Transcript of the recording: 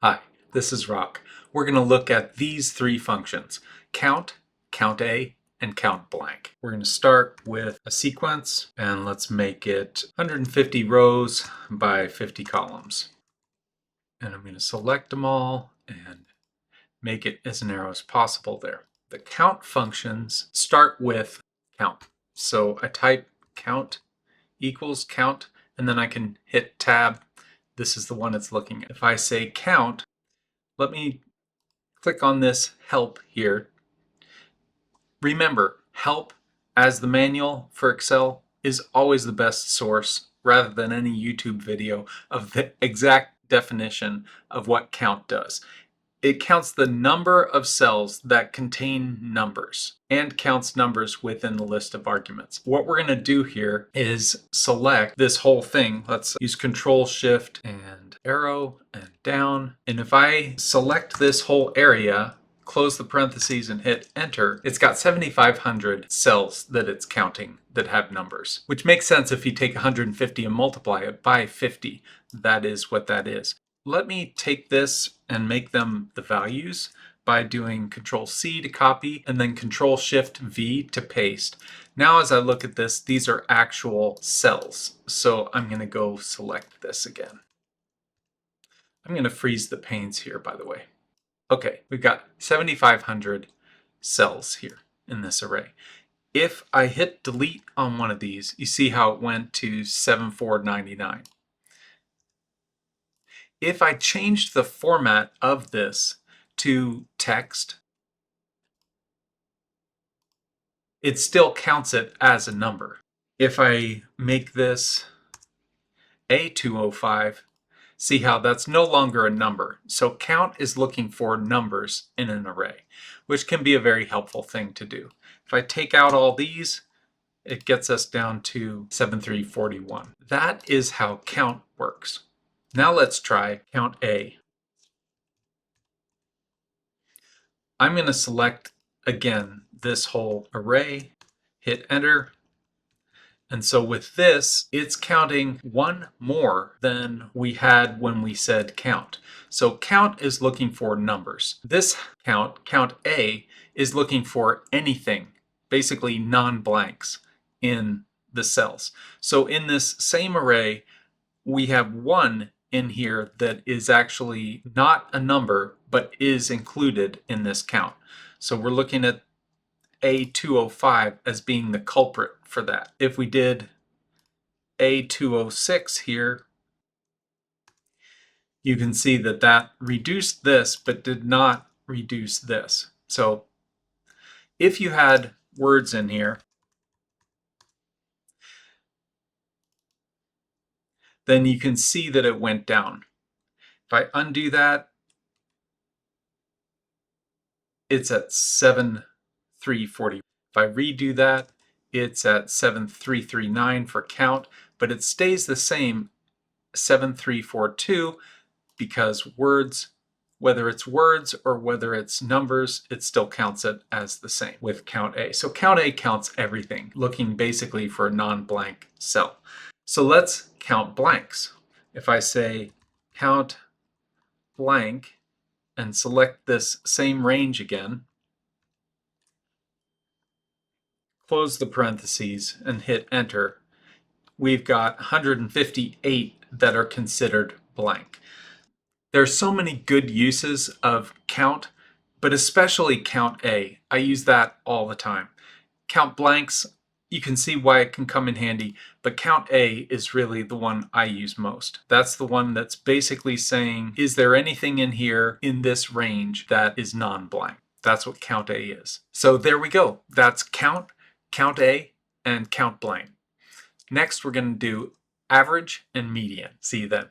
Hi, this is Rock. We're going to look at these three functions: count, count A, and count blank. We're going to start with a sequence, and let's make it 150 rows by 50 columns. And I'm going to select them all and make it as narrow as possible there. The count functions start with count. So I type count equals count, and then I can hit tab. This is the one it's looking at. If I say count, let me click on this help here. Remember, help as the manual for Excel is always the best source rather than any YouTube video of the exact definition of what count does. It counts the number of cells that contain numbers and counts numbers within the list of arguments. What we're going to do here is select this whole thing. Let's use Control Shift and arrow and down. And if I select this whole area, close the parentheses and hit enter, it's got 7,500 cells that it's counting that have numbers, which makes sense if you take 150 and multiply it by 50. That is what that is. Let me take this and make them the values by doing Control C to copy and then Control Shift V to paste. Now as I look at this, these are actual cells. So I'm going to go select this again. I'm going to freeze the panes here, by the way. Okay, we've got 7,500 cells here in this array. If I hit delete on one of these, you see how it went to 7,499. If I changed the format of this to text, it still counts it as a number. If I make this A205, see how that's no longer a number. So count is looking for numbers in an array, which can be a very helpful thing to do. If I take out all these, it gets us down to 7341. That is how count works. Now let's try count A. I'm going to select again this whole array, hit enter, and so with this, it's counting one more than we had when we said count. So count is looking for numbers. This count, count A, is looking for anything, basically non-blanks in the cells. So in this same array, we have one in here that is actually not a number, but is included in this count. So we're looking at A205 as being the culprit for that. If we did A206 here, you can see that that reduced this, but did not reduce this. So if you had words in here, then you can see that it went down. If I undo that, it's at 7,340. If I redo that, it's at 7,339 for count, but it stays the same 7,342 because words, whether it's words or whether it's numbers, it still counts it as the same with count A. So count A counts everything, looking basically for a non-blank cell. So let's count blanks. If I say count blank and select this same range again, close the parentheses and hit enter, we've got 158 that are considered blank. There's so many good uses of count, but especially count A. I use that all the time. Count blanks, you can see why it can come in handy, but count A is really the one I use most. That's the one that's basically saying, is there anything in here in this range that is non-blank? That's what count A is. So there we go. That's count, count A, and count blank. Next, we're going to do average and median. See you then.